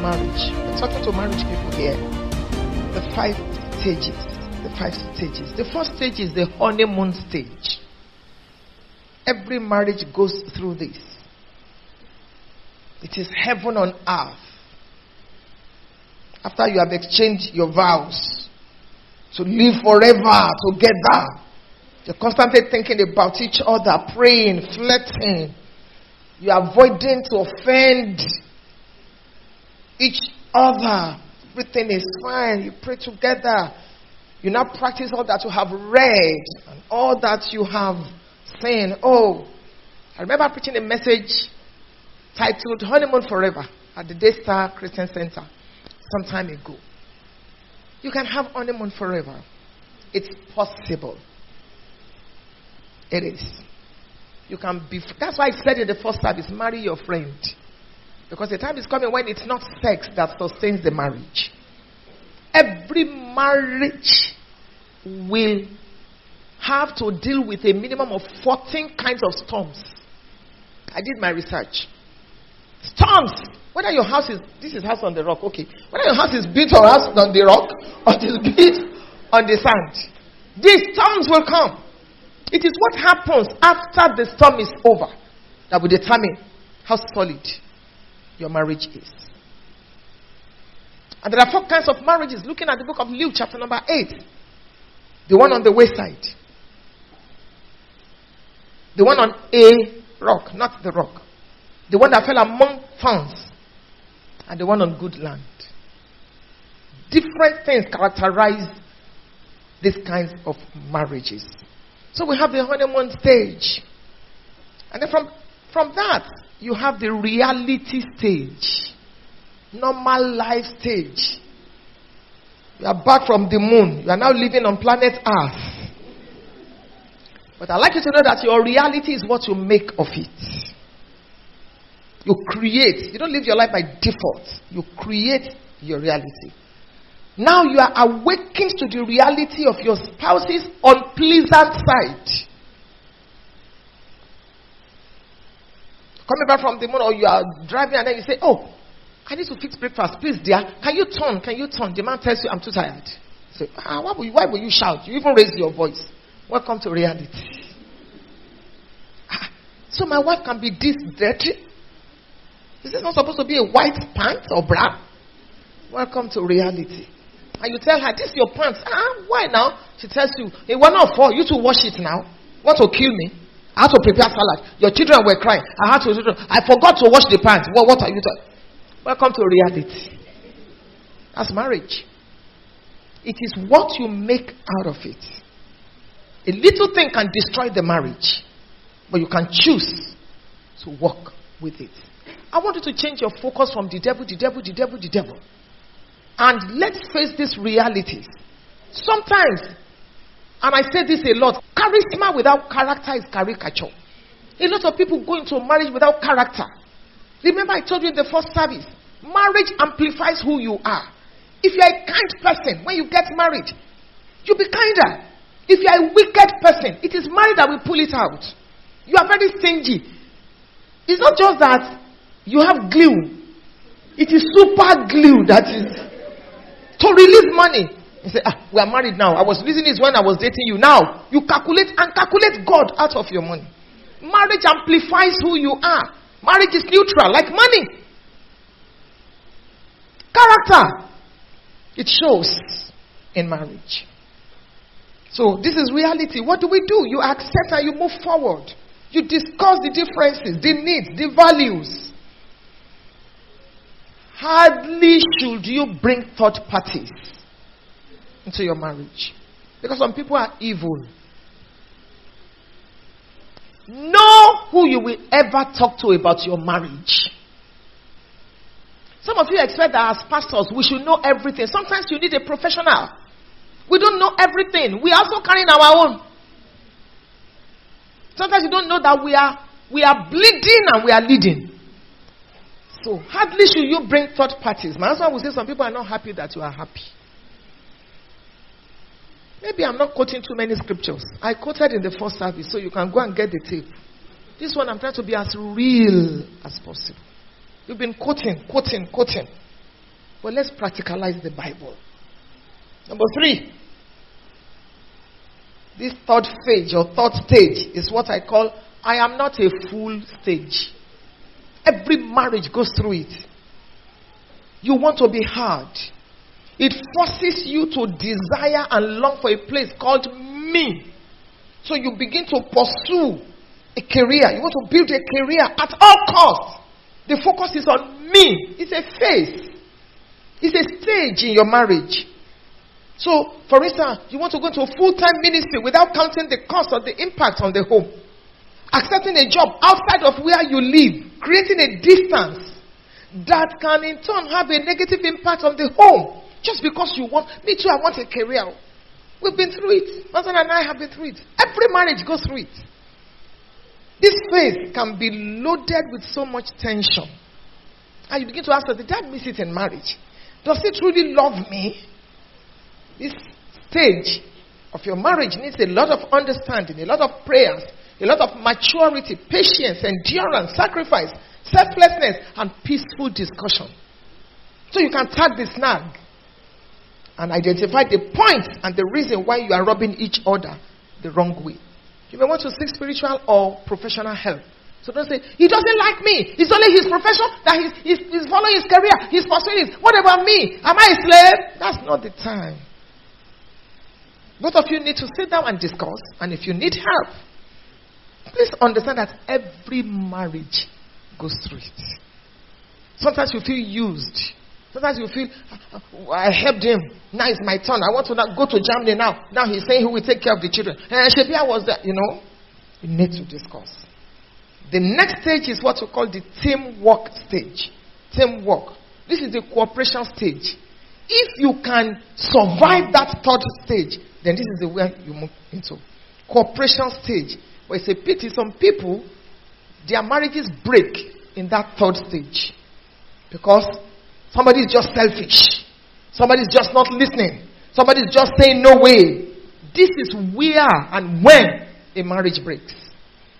marriage. We're talking to marriage people here. The 5 stages. The 5 stages. The first stage is the honeymoon stage. Every marriage goes through this. It is heaven on earth. After you have exchanged your vows to live forever together, you're constantly thinking about each other, praying, flirting. You're avoiding to offend each other. Everything is fine. You pray together. You now practice all that you have read and all that you have seen. Oh, I remember preaching a message titled Honeymoon Forever at the Daystar Christian Center some time ago. You can have honeymoon forever. It's possible. It is. You can be. That's why I said in the first service, marry your friend. Because the time is coming when it's not sex that sustains the marriage. Every marriage will have to deal with a minimum of 14 kinds of storms. I did my research. Storms. Whether your house is, this is house on the rock, okay. Whether your house is built or house on the rock, or it is built on the sand, these storms will come. It is what happens after the storm is over that will determine how solid your marriage is. And there are 4 kinds of marriages. Looking at the book of Luke, chapter number 8. The one on the wayside. The one on a rock, not the rock. The one that fell among thorns. And the one on good land. Different things characterize these kinds of marriages. So we have the honeymoon stage. And then from that, you have the reality stage. Normal life stage. You are back from the moon. You are now living on planet Earth. But I'd like you to know that your reality is what you make of it. You create. You don't live your life by default. You create your reality. Now you are awakened to the reality of your spouse's unpleasant side. Coming back from the moon, or you are driving and then you say, oh, I need to fix breakfast. Please, dear, can you turn? Can you turn? The man tells you, I'm too tired. You say, why will you shout? You even raise your voice. Welcome to reality. So my wife can be this dirty? Is this not supposed to be a white pants or bra? Welcome to reality. And you tell her, this is your pants. Why now? She tells you, it was not for you to wash it now. Want to kill me? I had to prepare salad. Your children were crying. I forgot to wash the pants. What are you doing? Welcome to reality. That's marriage. It is what you make out of it. A little thing can destroy the marriage. But you can choose to work with it. I want you to change your focus from the devil. And let's face these realities. Sometimes, and I say this a lot, charisma without character is caricature. A lot of people go into marriage without character. Remember I told you in the first service, marriage amplifies who you are. If you are a kind person, when you get married, you'll be kinder. If you are a wicked person, it is marriage that will pull it out. You are very stingy. It's not just that you have glue. It is super glue that is to release money. You say, we are married now. I was releasing this when I was dating you. Now, you calculate God out of your money. Marriage amplifies who you are. Marriage is neutral, like money. Character. It shows in marriage. So, this is reality. What do? You accept and you move forward. You discuss the differences, the needs, the values. Hardly should you bring third parties into your marriage. Because some people are evil. Know who you will ever talk to about your marriage. Some of you expect that as pastors, we should know everything. Sometimes you need a professional. We don't know everything. We are also carrying our own. Sometimes you don't know that we are bleeding and we are leading. So, hardly should you bring third parties. My husband will say some people are not happy that you are happy. Maybe I'm not quoting too many scriptures. I quoted in the first service, so you can go and get the tape. This one I'm trying to be as real as possible. You've been quoting. But let's practicalize the Bible. Number 3. This third phase or third stage is what I call, I am not a fool stage. Every marriage goes through it. You want to be heard. It forces you to desire and long for a place called me. So you begin to pursue a career. You want to build a career at all costs. The focus is on me. It's a phase. It's a stage in your marriage. So, for instance, you want to go into a full-time ministry without counting the cost or the impact on the home. Accepting a job outside of where you live. Creating a distance that can in turn have a negative impact on the home. Just because you want, me too, I want a career. We've been through it. My husband and I have been through it. Every marriage goes through it. This phase can be loaded with so much tension. And you begin to ask, did I miss it in marriage? Does he truly love me? This stage of your marriage needs a lot of understanding, a lot of prayers, a lot of maturity, patience, endurance, sacrifice, selflessness, and peaceful discussion. So you can tag the snag and identify the points and the reason why you are rubbing each other the wrong way. You may want to seek spiritual or professional help. So don't say, he doesn't like me. It's only his profession that he's following his career. He's pursuing it. What about me? Am I a slave? That's not the time. Both of you need to sit down and discuss. And if you need help, please understand that every marriage goes through it. Sometimes you feel used. Sometimes you feel, I helped him. Now it's my turn. I want to now go to Germany now. Now he's saying he will take care of the children. And Shebia was there. You know, you need to discuss. The next stage is what we call the teamwork stage. Teamwork. This is the cooperation stage. If you can survive that third stage, then this is the way you move into cooperation stage. But it's a pity some people, their marriages break in that third stage. Because somebody is just selfish. Somebody is just not listening. Somebody is just saying no way. This is where and when a marriage breaks.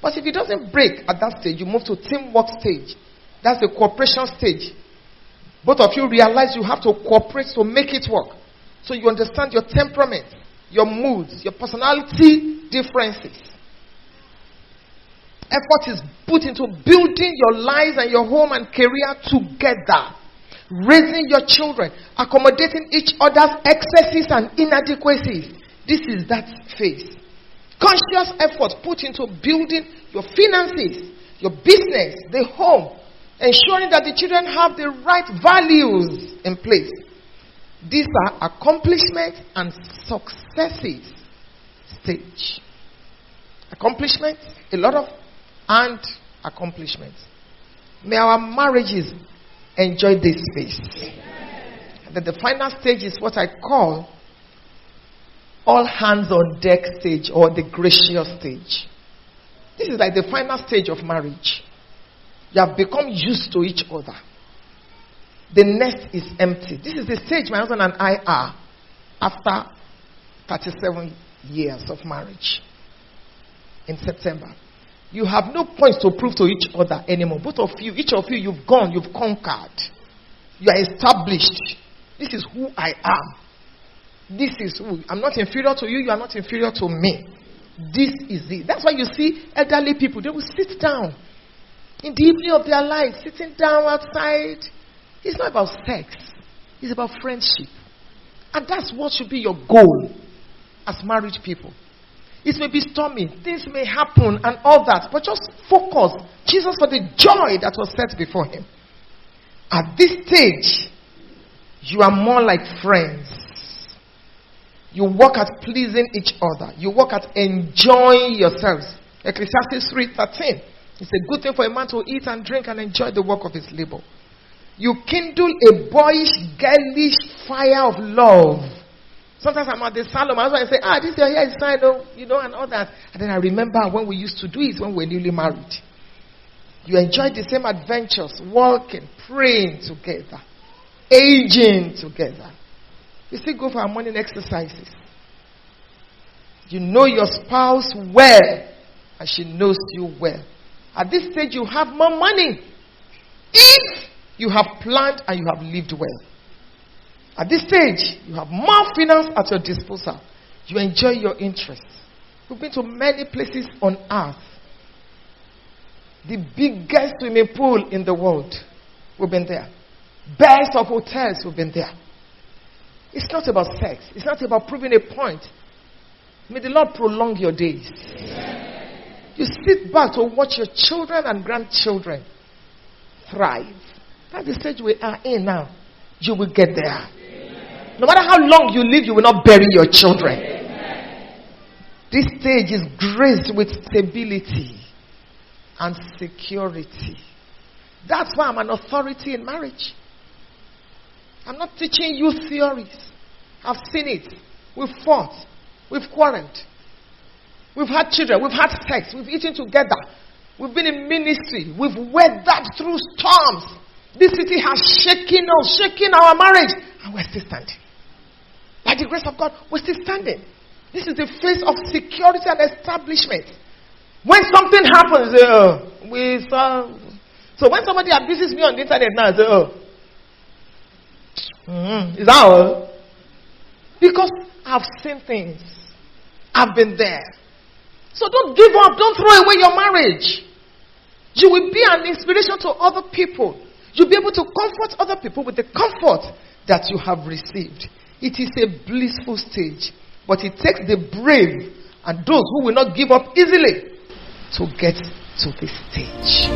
But if it doesn't break at that stage, you move to teamwork stage. That's the cooperation stage. Both of you realize you have to cooperate to make it work. So you understand your temperament, your moods, your personality differences. Effort is put into building your lives and your home and career together. Raising your children, accommodating each other's excesses and inadequacies. This is that phase. Conscious effort put into building your finances, your business, the home, ensuring that the children have the right values in place. These are accomplishments and successes stage. Accomplishments, a lot of and accomplishments. May our marriages enjoy this phase. And then the final stage is what I call all hands on deck stage or the gracious stage. This is like the final stage of marriage. You have become used to each other. The nest is empty. This is the stage my husband and I are after 37 years of marriage in September. You have no points to prove to each other anymore. Both of you, each of you, you've gone, you've conquered. You are established. This is who I am. This is who. I'm not inferior to you, you are not inferior to me. This is it. That's why you see elderly people, they will sit down in the evening of their life, sitting down outside. It's not about sex. It's about friendship. And that's what should be your goal as married people. It may be stormy, things may happen and all that, but just focus. Jesus for the joy that was set before him. At this stage, you are more like friends. You work at pleasing each other. You work at enjoying yourselves. Ecclesiastes 3:13. It's a good thing for a man to eat and drink and enjoy the work of his labor. You kindle a boyish, girlish fire of love. Sometimes I'm at the salon, my husband say, this your hair is fine, and all that. And then I remember when we used to do it when we were newly married. You enjoy the same adventures, walking, praying together, aging together. You still go for our morning exercises. You know your spouse well, and she knows you well. At this stage, you have more money if you have planned and you have lived well. At this stage, you have more finance at your disposal. You enjoy your interests. We've been to many places on earth. The biggest swimming pool in the world, we've been there. Best of hotels, we've been there. It's not about sex. It's not about proving a point. May the Lord prolong your days. You sit back to watch your children and grandchildren thrive. That's the stage we are in now. You will get there. No matter how long you live, you will not bury your children. This stage is graced with stability and security. That's why I'm an authority in marriage. I'm not teaching you theories. I've seen it. We've fought. We've quarreled. We've had children. We've had sex. We've eaten together. We've been in ministry. We've weathered through storms. This city has shaken us, shaken our marriage. And we're still standing. By the grace of God, we're still standing. This is the phase of security and establishment. When something happens, so when somebody abuses me on the internet now, I say, is that all? Because I've seen things. I've been there. So don't give up. Don't throw away your marriage. You will be an inspiration to other people. You'll be able to comfort other people with the comfort that you have received. It is a blissful stage. But it takes the brave and those who will not give up easily to get to this stage.